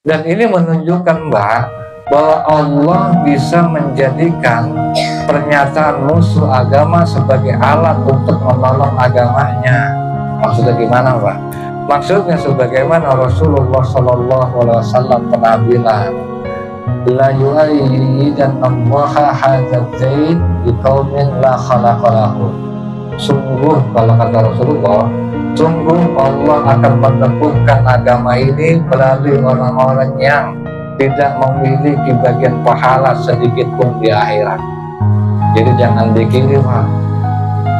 Dan ini menunjukkan Mbak, bahwa Allah bisa menjadikan pernyataan musuh agama sebagai alat untuk menolong agamanya. Maksudnya gimana Mbak? Maksudnya sebagaimana Rasulullah SAW pernah bilang, la yu'ayyidanna allaha hadzal zaid biqaumin la khalaqalahu. Sungguh, kalau kata Rasulullah, sungguh Allah akan meneguhkan agama ini melalui orang-orang yang tidak memiliki bagian pahala sedikit pun di akhirat. Jadi jangan dikira Pak,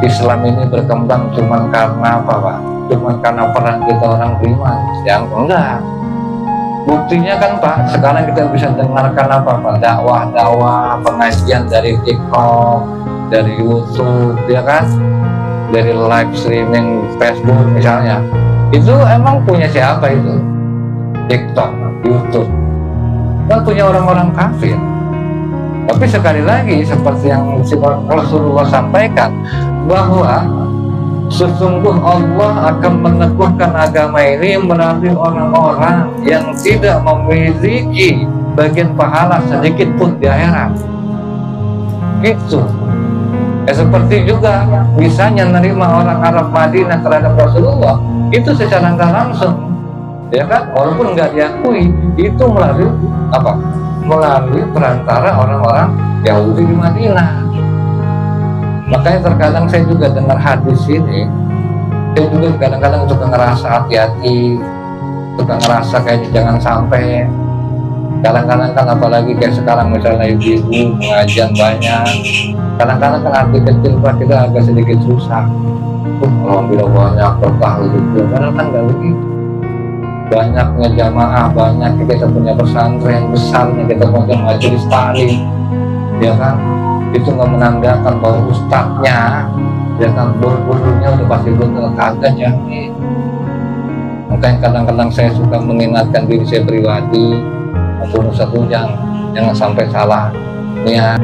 Islam ini berkembang cuma karena apa Pak? Cuma karena peran kita orang beriman. Yang enggak. Buktinya kan Pak, sekarang kita bisa dengarkan apa Pak? Dakwah-dakwah, pengajian dari TikTok, dari YouTube, ya kan? Dari live streaming Facebook misalnya. Itu emang punya siapa itu? TikTok, YouTube. Kan punya orang-orang kafir. Tapi sekali lagi seperti yang Rasulullah sampaikan, bahwa sesungguh Allah akan meneguhkan agama ini melalui orang-orang yang tidak memiliki bagian pahala sedikit pun di akhirat. Gitu. Seperti juga misalnya menerima orang Arab Madinah terhadap Rasulullah itu secara nggak langsung, ya kan, walaupun nggak diakui, itu melalui apa? Melalui perantara orang-orang Yahudi di Madinah. Makanya terkadang saya juga dengar hadis ini, saya juga kadang-kadang suka ngerasa hati-hati, suka ngerasa kayak jangan sampai. Kadang-kadang kan apalagi kayak sekarang misalnya ibu-ibu pengajian banyak, kadang-kadang kan hati kecil Pak kita agak sedikit susah. Alhamdulillah banyak berkah gitu, padahal kan nggak begitu. Banyaknya jamaah, banyak kita punya pesantren besarnya, kita punya majelis taklim, ya kan, itu nggak menandakan bahwa ustadznya, ya kan, guru-gurunya udah pasti betul, kagak jamin. Makanya kadang-kadang saya suka mengingatkan diri saya pribadi, untuk satu jangan sampai salah niat.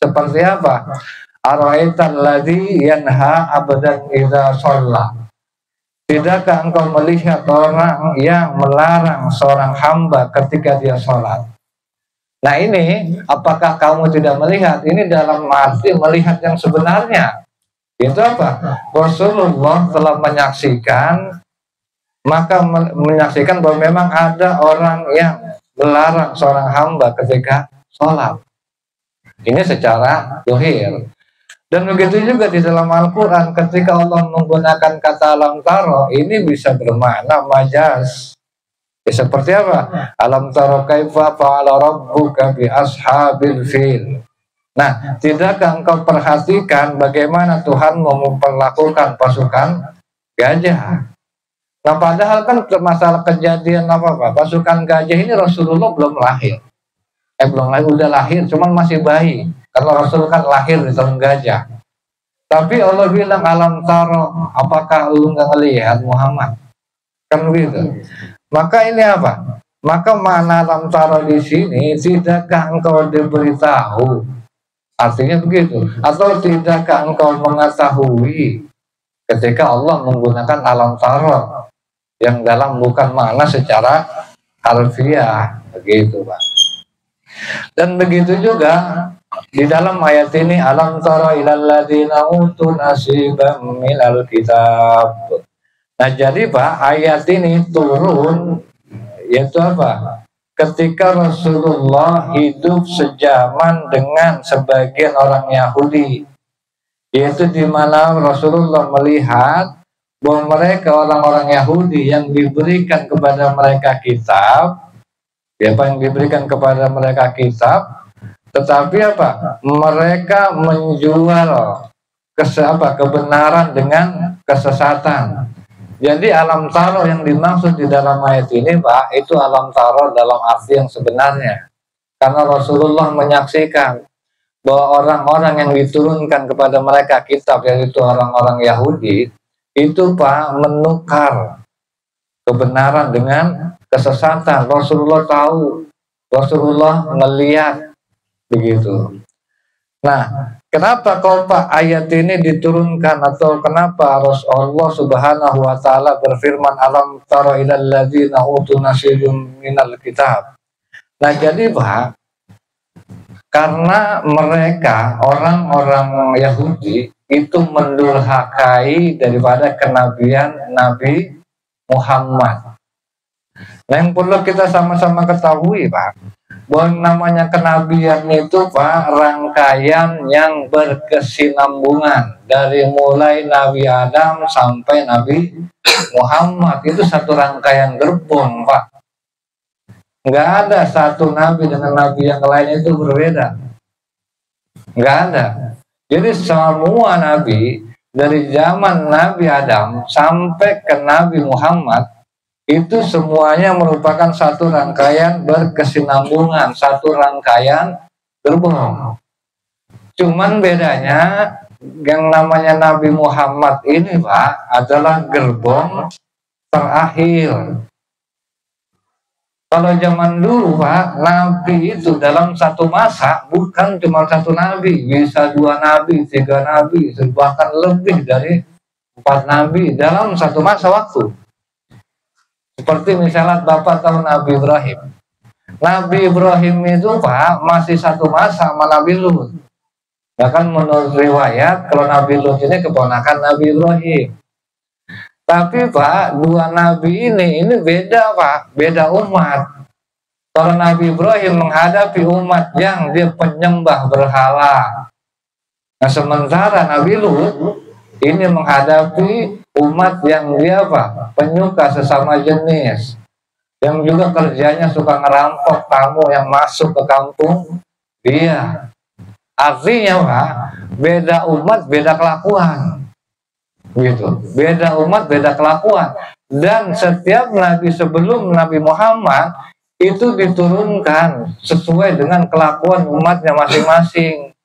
Seperti apa? Ara'aital ladzi yanha abdan idza shalla. Tidakkah engkau melihat orang yang melarang seorang hamba ketika dia sholat? Nah ini, apakah kamu tidak melihat? Ini dalam arti melihat yang sebenarnya. Itu apa? Rasulullah telah menyaksikan, maka menyaksikan bahwa memang ada orang yang melarang seorang hamba ketika sholat. Ini secara zahir. Dan begitu juga di dalam Al-Quran, ketika Allah menggunakan kata alam taro, ini bisa bermakna majaz. Ya, seperti apa? Alam taro kaifa fa'ala rabbuka bi ashabil fil. Nah, tidakkah engkau perhatikan bagaimana Tuhan memperlakukan pasukan gajah? Nah, padahal kan masalah kejadian apa-apa, pasukan gajah ini Rasulullah belum lahir. Belum lahir, udah lahir, cuman masih bayi. Karena Rasul kan lahir di tahun gajah. Tapi Allah bilang alam taro, apakah lu nggak ngelihat Muhammad? Kan begitu. Maka ini apa? Maka makna alam taro di sini, tidakkah engkau diberitahu? Artinya begitu. Atau tidakkah engkau mengetahui ketika Allah menggunakan alam taro yang dalam bukan makna secara harfiah, begitu Pak. Dan begitu juga di dalam ayat ini, alam tara ilal ladzina utul nasibam minal kitab. Nah jadi Pak, ayat ini turun yaitu apa? Ketika Rasulullah hidup sejaman dengan sebagian orang Yahudi, yaitu di mana Rasulullah melihat bahwa mereka orang-orang Yahudi yang diberikan kepada mereka kitab, apa yang diberikan kepada mereka kitab, tetapi apa? Mereka menjual kebenaran dengan kesesatan. Jadi alam taro yang dimaksud di dalam ayat ini Pak, itu alam taro dalam arti yang sebenarnya. Karena Rasulullah menyaksikan bahwa orang-orang yang diturunkan kepada mereka kitab, yaitu orang-orang Yahudi, itu Pak menukar kebenaran dengan kesesatan. Rasulullah tahu, Rasulullah melihat begitu. Nah, kenapa kau Pak ayat ini diturunkan, atau kenapa Allah Subhanahu wa taala berfirman alam tara ilal ladzina utu nasibum minal kitab. Nah, jadi Pak, karena mereka orang-orang Yahudi itu mendurhakai daripada kenabian Nabi Muhammad. Nah, yang perlu kita sama-sama ketahui Pak, bahwa namanya kenabian itu Pak, rangkaian yang berkesinambungan dari mulai Nabi Adam sampai Nabi Muhammad, itu satu rangkaian gerbong Pak. Nggak ada satu nabi dengan nabi yang lain itu berbeda, nggak ada. Jadi semua nabi dari zaman Nabi Adam sampai ke Nabi Muhammad itu semuanya merupakan satu rangkaian berkesinambungan, satu rangkaian gerbong. Cuman bedanya yang namanya Nabi Muhammad ini Pak adalah gerbong terakhir. Kalau zaman dulu Pak, Nabi itu dalam satu masa bukan cuma satu Nabi, bisa 2 Nabi, 3 Nabi, bahkan lebih dari 4 Nabi dalam satu masa waktu. Seperti misalnya Bapak tahu Nabi Ibrahim. Nabi Ibrahim itu Pak masih satu masa sama Nabi Lut. Bahkan menurut riwayat kalau Nabi Lut ini keponakan Nabi Ibrahim. Tapi Pak, 2 nabi ini beda Pak, beda umat. Kalau Nabi Ibrahim menghadapi umat yang dia penyembah berhala. Nah, sementara Nabi Lut ini menghadapi umat yang dia Pak, penyuka sesama jenis. Yang juga kerjanya suka ngerampok tamu yang masuk ke kampung dia. Artinya Pak, beda umat, beda kelakuan. Gitu. Beda umat, beda kelakuan. Dan setiap nabi sebelum Nabi Muhammad itu diturunkan sesuai dengan kelakuan umatnya masing-masing.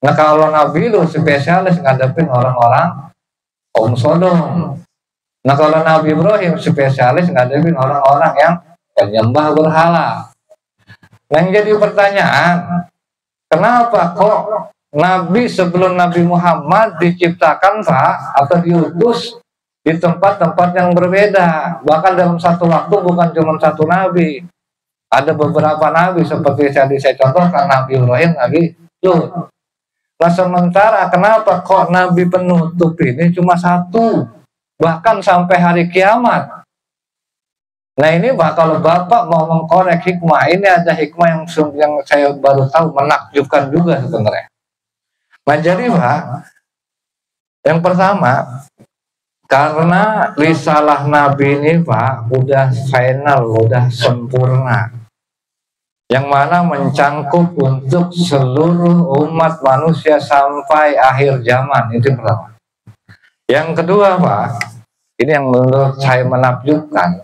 Nah, kalau Nabi Lut spesialis ngadepin orang-orang kaum Sodom. Nah, kalau Nabi Ibrahim spesialis ngadepin orang-orang yang penyembah berhala. Nah, yang jadi pertanyaan, kenapa kok Nabi sebelum Nabi Muhammad diciptakan Pak atau diutus di tempat-tempat yang berbeda, bahkan dalam satu waktu bukan cuma satu Nabi, ada beberapa Nabi seperti saya contohkan Nabi Ibrahim, Nabi Lut. Nah, sementara kenapa kok Nabi penutup ini cuma satu, bahkan sampai hari kiamat? Nah, ini Pak, kalau Bapak mau mengkorek hikmah, ini ada hikmah yang saya baru tahu, menakjubkan juga sebenarnya. Nah, jadi Pak, yang pertama, karena risalah Nabi ini Pak udah final, udah sempurna, yang mana mencangkup untuk seluruh umat manusia sampai akhir zaman, itu pertama. Yang kedua Pak, ini yang menurut saya menakjubkan,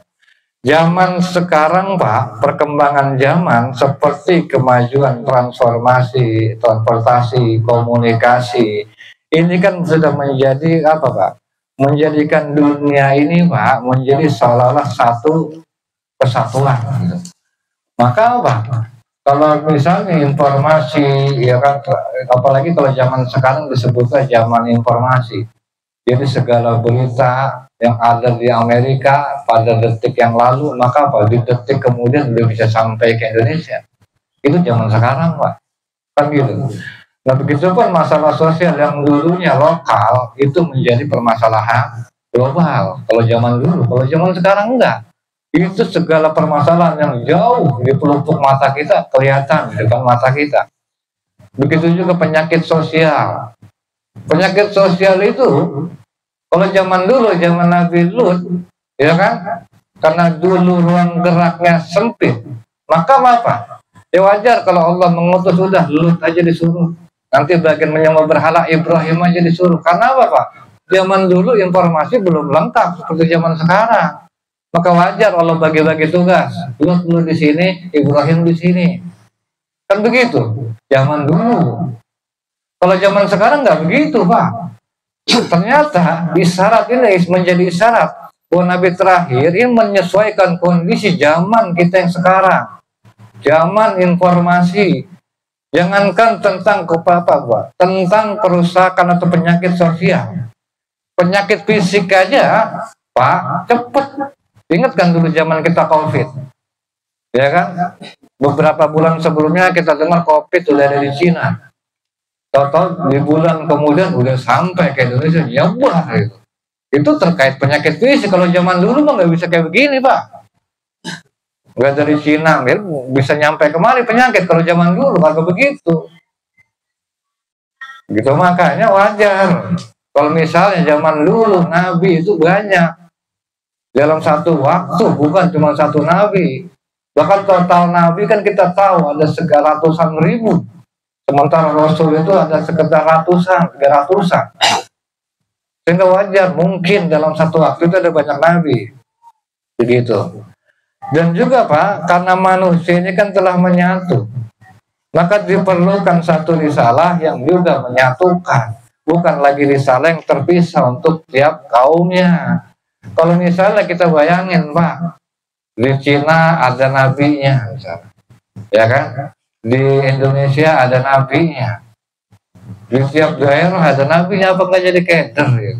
zaman sekarang Pak, perkembangan zaman seperti kemajuan transformasi, transportasi, komunikasi, ini kan sudah menjadi apa Pak? Menjadikan dunia ini Pak menjadi seolah-olah satu kesatuan. Gitu. Maka apa? Kalau misalnya informasi, ya kan, apalagi kalau zaman sekarang disebutnya zaman informasi. Jadi segala berita yang ada di Amerika pada detik yang lalu, maka apa? Di detik kemudian sudah bisa sampai ke Indonesia. Itu zaman sekarang Pak. Kan gitu. Nah, begitu pun masalah sosial yang dulunya lokal itu menjadi permasalahan global. Kalau zaman dulu, kalau zaman sekarang enggak. Itu segala permasalahan yang jauh di pelupuk mata kita kelihatan di depan mata kita. Begitu juga penyakit sosial. Penyakit sosial itu kalau zaman dulu, zaman Nabi Lut, ya kan? Karena dulu ruang geraknya sempit, maka apa? Ya wajar kalau Allah mengutus, sudah Lut aja disuruh. Nanti bagian menyembah berhala Ibrahim aja disuruh. Karena apa Pak? Zaman dulu informasi belum lengkap seperti zaman sekarang. Maka wajar Allah bagi-bagi tugas. Lut di sini, Ibrahim di sini. Kan begitu. Zaman dulu. Kalau zaman sekarang nggak begitu Pak. Ternyata isyarat ini menjadi isyarat bahwa Nabi terakhir ini menyesuaikan kondisi zaman kita yang sekarang. Zaman informasi. Jangankan tentang apa Pak, tentang kerusakan atau penyakit sosial, penyakit fisik aja Pak cepet. Ingat kan dulu zaman kita COVID, ya kan? Beberapa bulan sebelumnya kita dengar COVID udah ada di Cina. Tahu-tahu di bulan kemudian udah sampai ke Indonesia, nyebar itu. Itu terkait penyakit fisik. Kalau zaman dulu mah nggak bisa kayak begini Pak. Nggak dari Cina, bisa nyampe kemari penyakit. Kalau zaman dulu kagak begitu. Gitu makanya wajar. Kalau misalnya zaman dulu Nabi itu banyak. Dalam satu waktu, bukan cuma satu Nabi. Bahkan total Nabi kan kita tahu ada ratusan ribu. Sementara Rasul itu ada sekitar ratusan, 300-an. Sehingga wajar mungkin dalam satu waktu itu ada banyak Nabi. Begitu. Dan juga Pak, karena manusia ini kan telah menyatu, maka diperlukan satu risalah yang juga menyatukan. Bukan lagi risalah yang terpisah untuk tiap kaumnya. Kalau misalnya kita bayangin Pak, di Cina ada nabinya misalnya, ya kan? Di Indonesia ada nabinya, di tiap daerah ada nabinya, apa nggak jadi keder ya?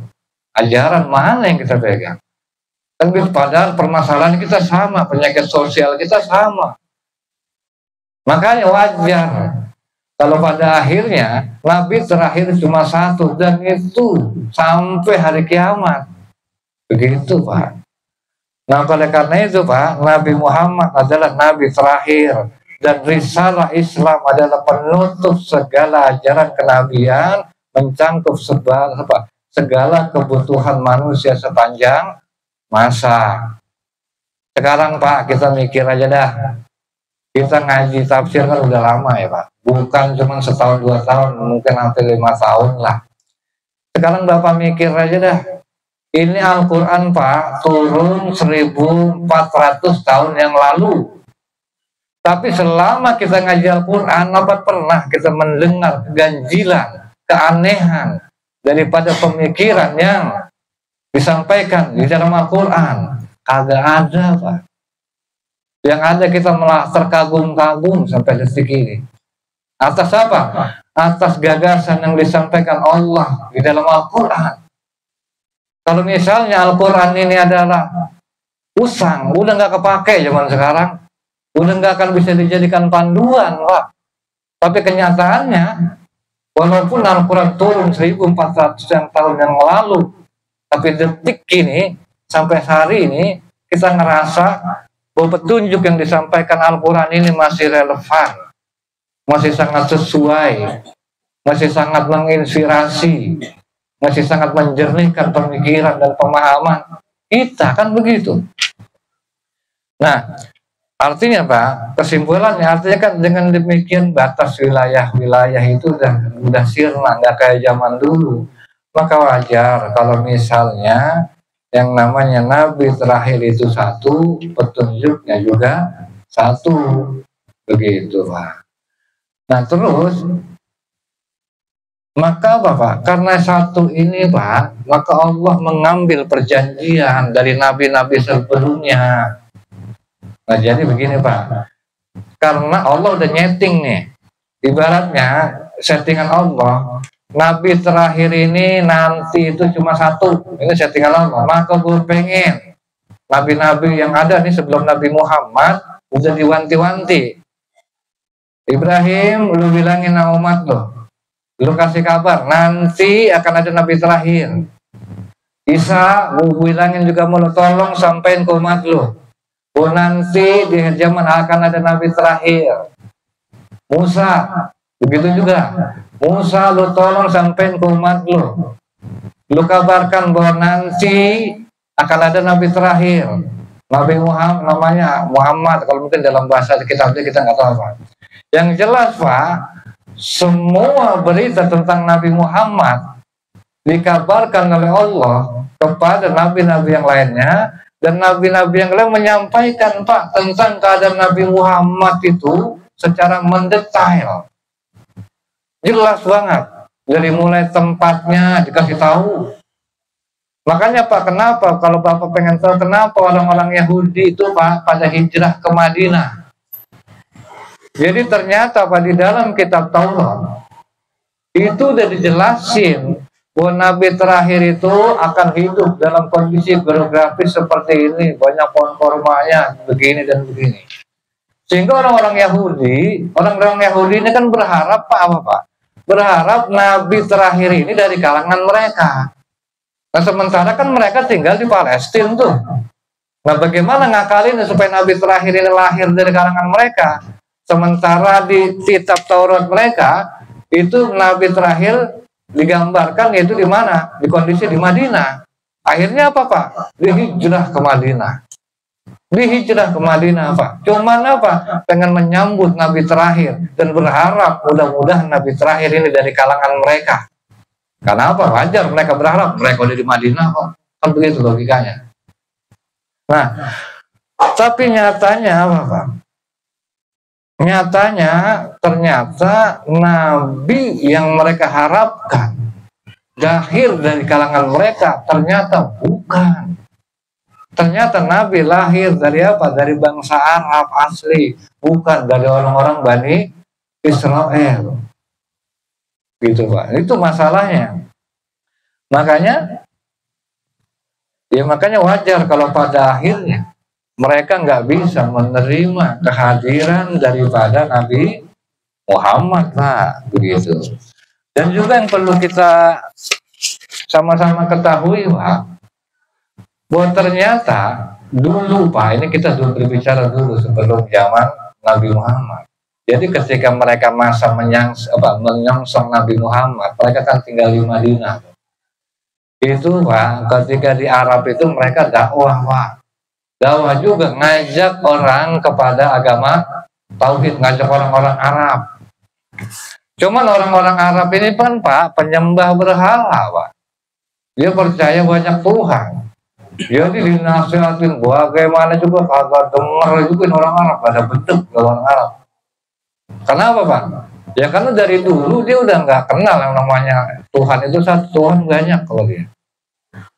Ajaran mana yang kita pegang? Kan padahal permasalahan kita sama, penyakit sosial kita sama. Makanya wajar kalau pada akhirnya Nabi terakhir cuma satu, dan itu sampai hari kiamat. Begitu Pak. Nah oleh karena itu Pak, Nabi Muhammad adalah Nabi terakhir. Dan risalah Islam adalah penutup segala ajaran kenabian, mencangkup segala kebutuhan manusia sepanjang masa. Sekarang Pak, kita mikir aja dah. Kita ngaji tafsir kan udah lama ya Pak. Bukan cuma setahun 2 tahun, mungkin sampai 5 tahun lah. Sekarang Bapak mikir aja dah. Ini Al-Quran Pak, turun 1400 tahun yang lalu. Tapi selama kita ngaji Al-Quran, apa pernah kita mendengar keganjilan, keanehan daripada pemikiran yang disampaikan di dalam Al-Quran? Kagak ada Pak. Yang ada kita malah terkagum-kagum sampai detik ini. Atas apa? Atas gagasan yang disampaikan Allah di dalam Al-Quran. Kalau misalnya Al-Quran ini adalah usang, udah nggak kepake zaman sekarang, udah nggak akan bisa dijadikan panduan Pak. Tapi kenyataannya, walaupun Al-Quran turun 1400 tahun yang lalu, tapi detik ini sampai hari ini kita ngerasa bahwa petunjuk yang disampaikan Al-Quran ini masih relevan, masih sangat sesuai, masih sangat menginspirasi, masih sangat menjernihkan pemikiran dan pemahaman kita, kan begitu. Nah, artinya Pak, kesimpulannya artinya kan dengan demikian batas wilayah-wilayah itu udah sirna, nggak kayak zaman dulu. Maka wajar kalau misalnya yang namanya Nabi terakhir itu satu, petunjuknya juga satu, begitu Pak. Nah terus, maka Bapak, karena satu ini Pak, maka Allah mengambil perjanjian dari nabi-nabi sebelumnya. Nah jadi begini Pak, karena Allah udah nyeting nih, ibaratnya settingan Allah, Nabi terakhir ini nanti itu cuma satu, ini settingan Allah. Maka gue pengen nabi-nabi yang ada nih sebelum Nabi Muhammad udah diwanti-wanti. Ibrahim, lu bilangin sama umat lo, lu kasih kabar nanti akan ada nabi terakhir. Isa, lu bilangin juga mau lo tolong sampein ke umat lo, oh nanti di zaman akan ada nabi terakhir. Musa, begitu juga. Musa, lu tolong sampein ke umat lu. Lu kabarkan bahwa nanti akan ada nabi terakhir. Nabi Muhammad, namanya Muhammad. Kalau mungkin dalam bahasa kitabnya kita nggak tahu Pak. Yang jelas Pak, semua berita tentang Nabi Muhammad dikabarkan oleh Allah kepada nabi-nabi yang lainnya, dan nabi-nabi yang lain menyampaikan Pak tentang keadaan Nabi Muhammad itu secara mendetail. Jelas banget, dari mulai tempatnya dikasih tahu. Makanya Pak, kenapa kalau Bapak pengen tahu kenapa orang-orang Yahudi itu Pak pada hijrah ke Madinah? Jadi ternyata Pak, di dalam kitab Taurat itu udah dijelasin bahwa nabi terakhir itu akan hidup dalam kondisi geografis seperti ini, banyak pohon kormanya, begini dan begini. Sehingga orang-orang Yahudi ini kan berharap Pak? Berharap nabi terakhir ini dari kalangan mereka. Nah sementara kan mereka tinggal di Palestina tuh. Nah bagaimana ngakalin supaya nabi terakhir ini lahir dari kalangan mereka? Sementara di kitab Taurat mereka itu nabi terakhir digambarkan yaitu di mana? Di kondisi di Madinah. Akhirnya apa Pak? Dihijrah ke Madinah. Dihijrah ke Madinah Pak. Cuman apa? Pengen menyambut nabi terakhir dan berharap mudah-mudahan nabi terakhir ini dari kalangan mereka. Karena apa? Wajar mereka berharap mereka udah di Madinah kok. Kan begitu logikanya. Nah, tapi nyatanya apa Pak? Nyatanya ternyata nabi yang mereka harapkan lahir dari kalangan mereka ternyata bukan. Ternyata nabi lahir dari apa? Dari bangsa Arab asli, bukan dari orang-orang Bani Israel. Gitu Pak. Itu masalahnya. Makanya wajar kalau pada akhirnya mereka nggak bisa menerima kehadiran daripada Nabi Muhammad Pak, begitu. Dan juga yang perlu kita sama-sama ketahui Pak, bahwa ternyata dulu Pak, ini kita dulu berbicara dulu sebelum zaman Nabi Muhammad. Jadi ketika mereka masa menyongsong Nabi Muhammad, mereka kan tinggal di Madinah. Itu Pak, ketika di Arab itu mereka dakwah Pak. Dakwah juga ngajak orang kepada agama tauhid, ngajak orang-orang Arab. Cuman orang-orang Arab ini kan Pak penyembah berhala Pak. Dia percaya banyak Tuhan. Jadi dinasihatin bagaimana juga kagak denger juga orang Arab, ada bentuk orang Arab. Kenapa Pak? Ya karena dari dulu dia udah nggak kenal yang namanya Tuhan itu satu, Tuhan banyak kalau dia.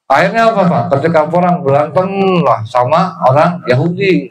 Akhirnya apa Pak? Ketika orang berantem lah sama orang Yahudi.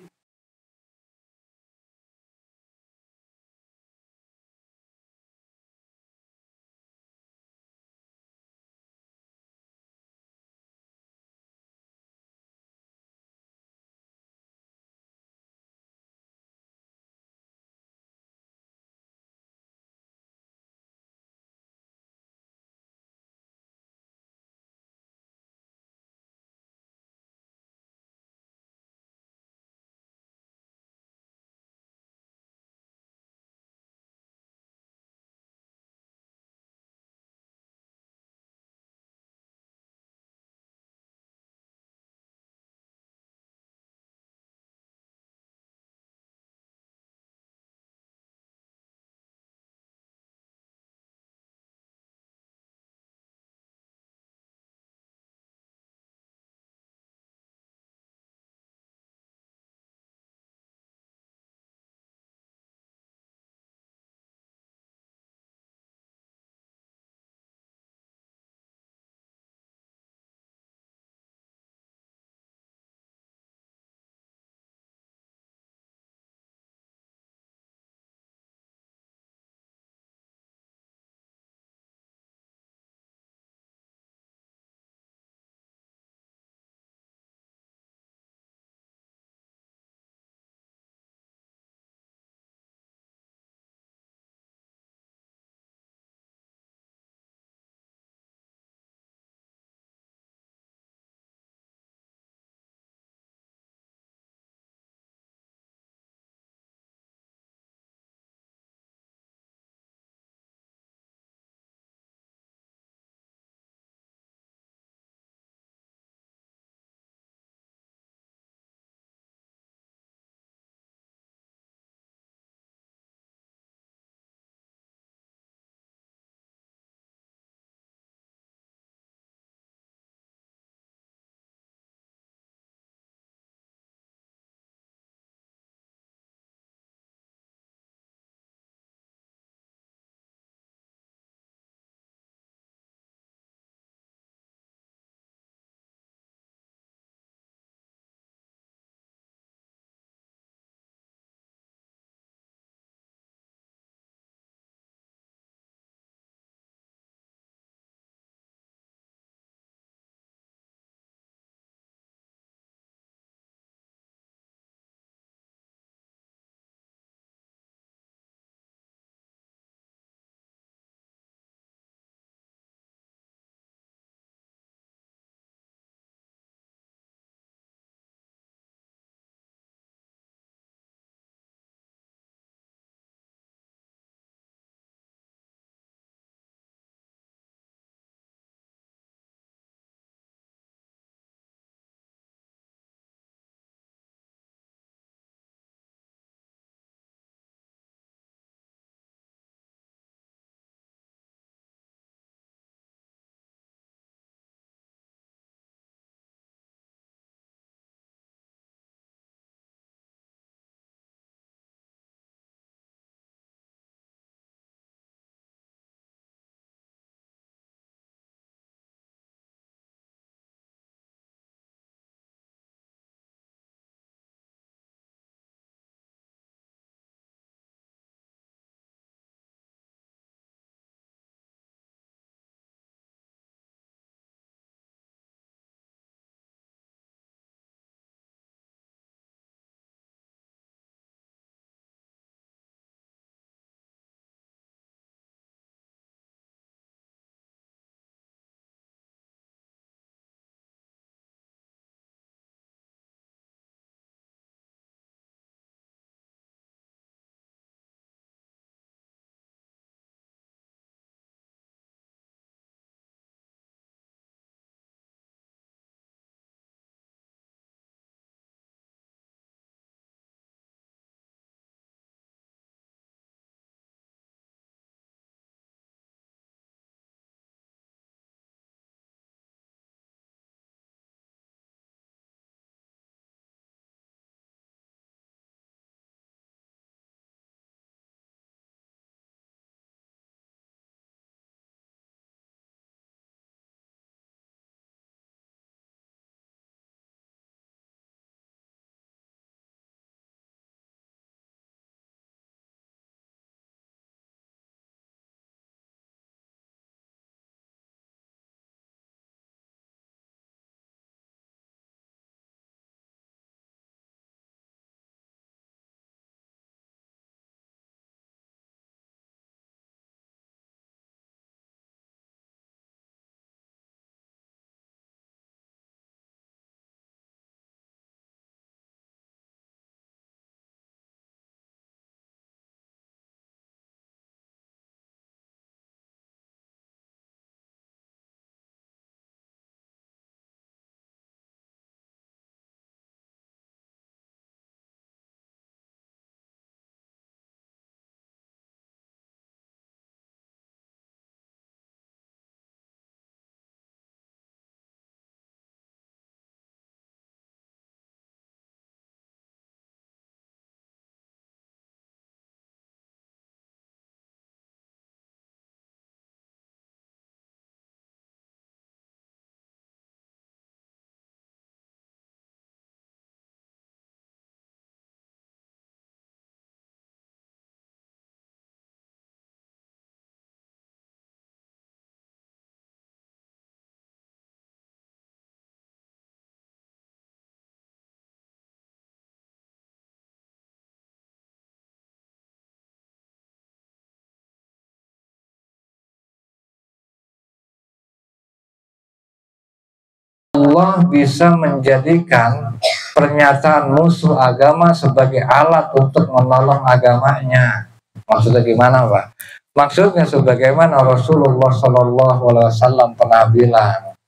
Allah bisa menjadikan pernyataan musuh agama sebagai alat untuk menolong agamanya. Maksudnya gimana, Pak? Maksudnya sebagaimana Rasulullah SAW pernah bilang,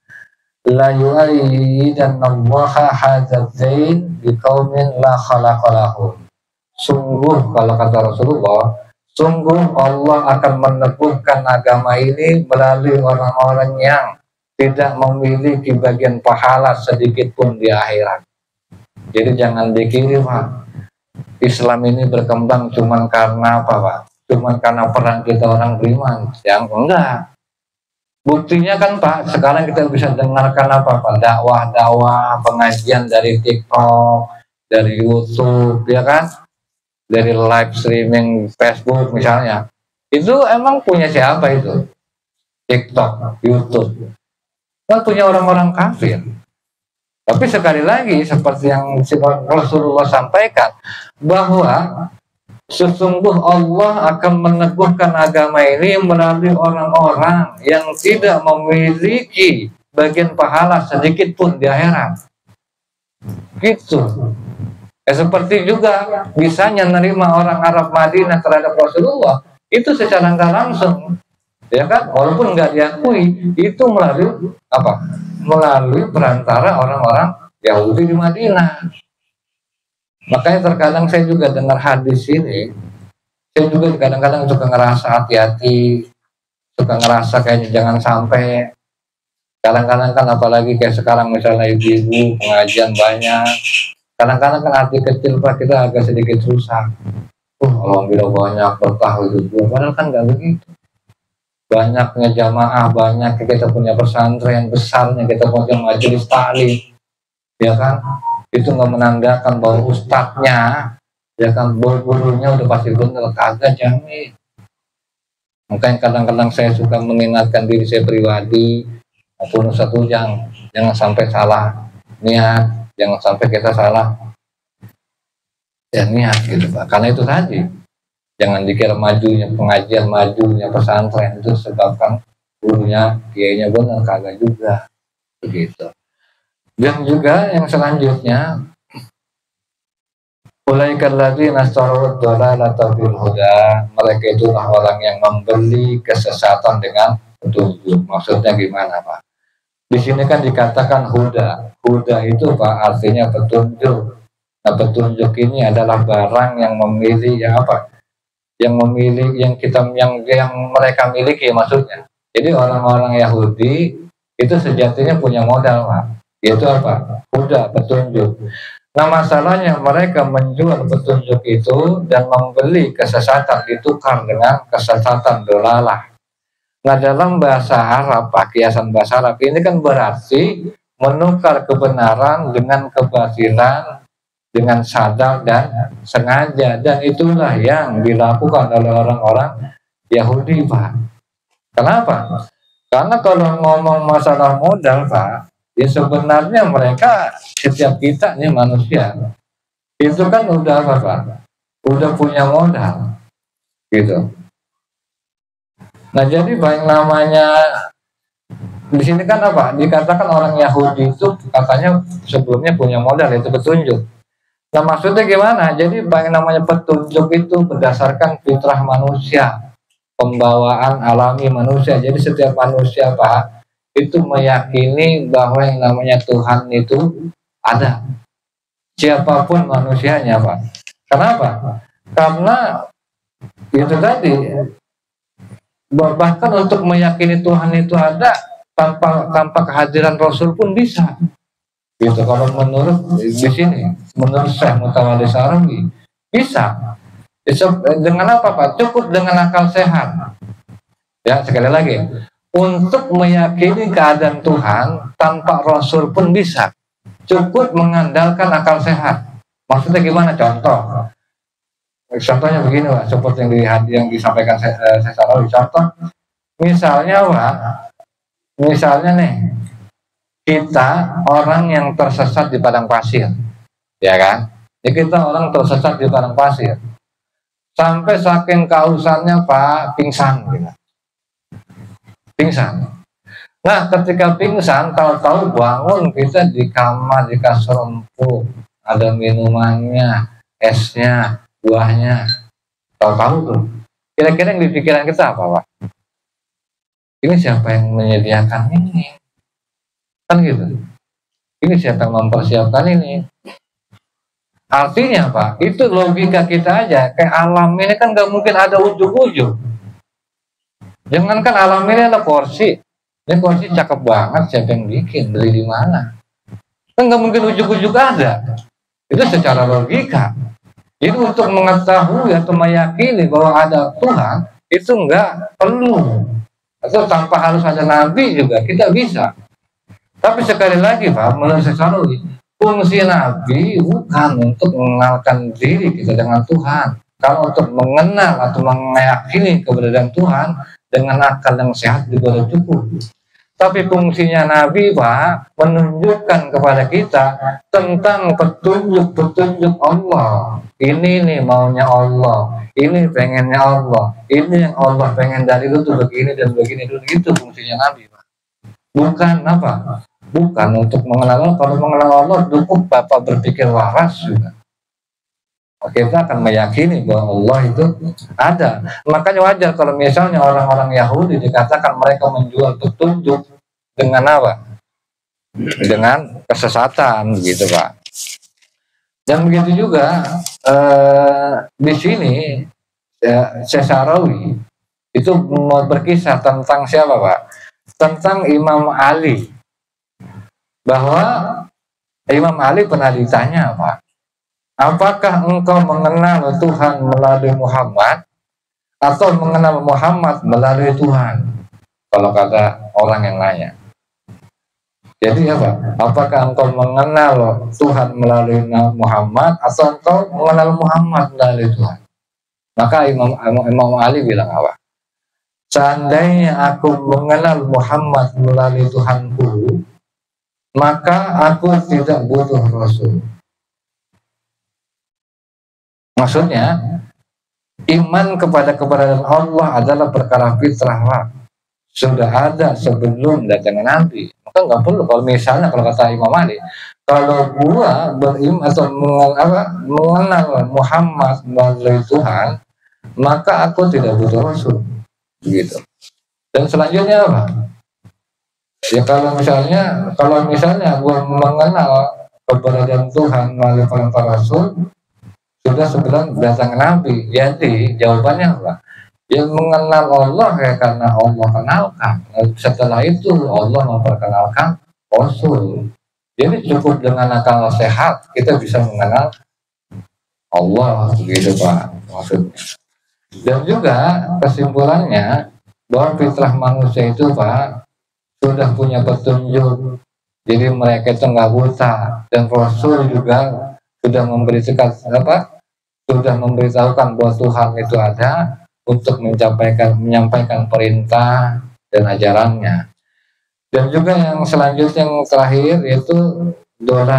la yu'ayyidannallaha hadzain biqaumin la khalaqalahum. Sungguh, kalau kata Rasulullah, sungguh Allah akan meneguhkan agama ini melalui orang-orang yang tidak memiliki bagian pahala sedikit pun di akhirat. Jadi jangan dikira, Pak, Islam ini berkembang cuman karena apa, Pak? Cuman karena perang kita orang beriman. Yang enggak. Buktinya kan, Pak, sekarang kita bisa dengarkan apa, Pak? Dakwah-dakwah, pengajian dari TikTok, dari YouTube, ya kan? Dari live streaming Facebook misalnya. Itu emang punya siapa itu? TikTok, YouTube. Kan punya orang-orang kafir. Tapi sekali lagi seperti yang Rasulullah sampaikan, bahwa sesungguh Allah akan meneguhkan agama ini melalui orang-orang yang tidak memiliki bagian pahala sedikit pun di akhirat. Gitu. Seperti juga bisanya menerima orang Arab Madinah terhadap Rasulullah itu secara nggak langsung, ya kan? Walaupun nggak diakui, itu melalui apa? Melalui perantara orang-orang Yahudi di Madinah. Makanya terkadang saya juga dengar hadis ini, saya juga kadang-kadang suka ngerasa hati-hati, suka ngerasa kayaknya jangan sampai. Kadang-kadang kan apalagi kayak sekarang misalnya ibu-ibu pengajian banyak, kadang-kadang kan hati kecil, Pak, kita agak sedikit susah. Alhamdulillah banyak berkah itu, padahal kan nggak begitu. Banyaknya jamaah, banyak kita punya pesantren besarnya, kita punya majelis taklim, ya kan? Itu nggak menandakan bahwa ustadznya, ya kan, gurunya udah pasti benar, kagak jamin. Makanya kadang-kadang saya suka mengingatkan diri saya pribadi maupun satu jangan sampai salah niat, jangan sampai kita salah ya niat gitu, Pak. Karena itu tadi, jangan dikira majunya pengajian, majunya pesantren itu sebabkan gurunya, kiainya benar, kagak juga begitu. Dan juga yang selanjutnya, ulaikal ladzina istarau dhalalata bil huda, mereka itulah orang yang membeli kesesatan dengan petunjuk. Maksudnya gimana, Pak? Di sini kan dikatakan huda. Huda itu, Pak, artinya petunjuk. Nah, petunjuk ini adalah barang yang memilih yang apa? Yang memilih yang mereka miliki, maksudnya. Jadi orang-orang Yahudi itu sejatinya punya modal, Pak. Yaitu apa? Huda, petunjuk. Nah, masalahnya mereka menjual petunjuk itu dan membeli kesesatan, ditukar dengan kesesatan dolalah. Nah, dalam bahasa Arab, Pak, kiasan bahasa Arab ini kan berarti menukar kebenaran dengan kebatilan, dengan sadar dan sengaja. Dan itulah yang dilakukan oleh orang-orang Yahudi, Pak. Kenapa? Karena kalau ngomong masalah modal, Pak, ya sebenarnya mereka, setiap kita nih manusia, itu kan udah apa, Pak? Udah punya modal, gitu. Nah, jadi baik namanya di sini kan apa? Dikatakan orang Yahudi itu katanya sebelumnya punya modal, itu petunjuk. Nah, maksudnya gimana? Jadi baik namanya petunjuk itu berdasarkan fitrah manusia, pembawaan alami manusia. Jadi setiap manusia, Pak, itu meyakini bahwa yang namanya Tuhan itu ada, siapapun manusianya, Pak. Kenapa? Karena itu tadi, bahkan untuk meyakini Tuhan itu ada tanpa kehadiran Rasul pun bisa. Gitu. Kalau menurut di sini, menurut Syekh Mutawalli Sarawi, bisa. Dengan apa, Pak? Cukup dengan akal sehat. Ya, sekali lagi, untuk meyakini keadaan Tuhan tanpa Rasul pun bisa. Cukup mengandalkan akal sehat. Maksudnya gimana? Contohnya begini, Pak, seperti yang disampaikan saya Sarawi. Contoh, misalnya, Pak, nih, kita orang yang tersesat di padang pasir, ya kan? Ya, kita orang tersesat di padang pasir. Sampai saking kehausannya, Pak, pingsan, gitu. Pingsan. Nah, ketika pingsan, tahu-tahu bangun kita di kamar, di kasur empuk, ada minumannya, esnya, buahnya, tahu-tahu tuh. Kira-kira yang di pikiran kita apa, Pak? Ini siapa yang menyediakan ini? Kan gitu. Ini siapa yang mempersiapkan ini? Artinya, Pak, itu logika kita aja. Kayak alam ini kan gak mungkin ada ujung-ujung. Jangankan alam ini ada kursi. Ini kursi cakep banget, siapa yang bikin, beli di mana? Kan nggak mungkin ujuk-ujuk ada. Itu secara logika. Jadi untuk mengetahui atau meyakini bahwa ada Tuhan itu nggak perlu. Atau tanpa harus ada nabi juga kita bisa. Tapi sekali lagi, Pak, menurut saya fungsi nabi bukan untuk mengenalkan diri kita dengan Tuhan. Kalau untuk mengenal atau meyakini keberadaan Tuhan dengan akal yang sehat juga sudah cukup. Tapi fungsinya Nabi, Pak, menunjukkan kepada kita tentang petunjuk-petunjuk Allah. Ini nih maunya Allah, ini pengennya Allah, ini yang Allah pengen dari itu tuh begini dan begini dulu. Itu fungsinya Nabi, Pak. Bukan apa? Bukan untuk mengenal Allah. Kalau mengenal Allah cukup Bapak berpikir waras juga. Kita akan meyakini bahwa Allah itu ada. Makanya wajar kalau misalnya orang-orang Yahudi dikatakan mereka menjual petunjuk dengan apa? Dengan kesesatan, gitu, Pak. Dan begitu juga di sini Sesarawi itu mau berkisah tentang siapa, Pak? Tentang Imam Ali. Bahwa Imam Ali pernah ditanya, Pak, apakah engkau mengenal Tuhan melalui Muhammad atau mengenal Muhammad melalui Tuhan? Kalau kata orang yang nanya. Jadi apa? Apakah engkau mengenal Tuhan melalui Muhammad atau engkau mengenal Muhammad melalui Tuhan? Maka Imam Ali bilang apa? Seandainya aku mengenal Muhammad melalui Tuhanku, maka aku tidak butuh Rasul. Maksudnya, iman kepada keberadaan Allah adalah perkara fitrah, Pak. Sudah ada sebelum datangnya Nabi. Maka nggak perlu. Kalau misalnya, kalau kata Imam Ali, kalau gua beriman atau mengenal Muhammad melalui Tuhan, maka aku tidak butuh Rasul. Begitu. Dan selanjutnya apa? Ya kalau misalnya gua mengenal keberadaan Tuhan melalui para Rasul, sudah sebelum datang Nabi. Jadi jawabannya apa? Yang mengenal Allah ya karena Allah kenalkan. Setelah itu Allah memperkenalkan Rasul. Jadi cukup dengan akal sehat kita bisa mengenal Allah, begitu, Pak, maksudnya. Dan juga kesimpulannya bahwa fitrah manusia itu, Pak, sudah punya petunjuk. Jadi mereka itu nggak buta. Dan Rasul juga sudah memberitahukan bahwa Tuhan itu ada untuk menyampaikan perintah dan ajarannya. Dan juga yang selanjutnya yang terakhir yaitu dolar.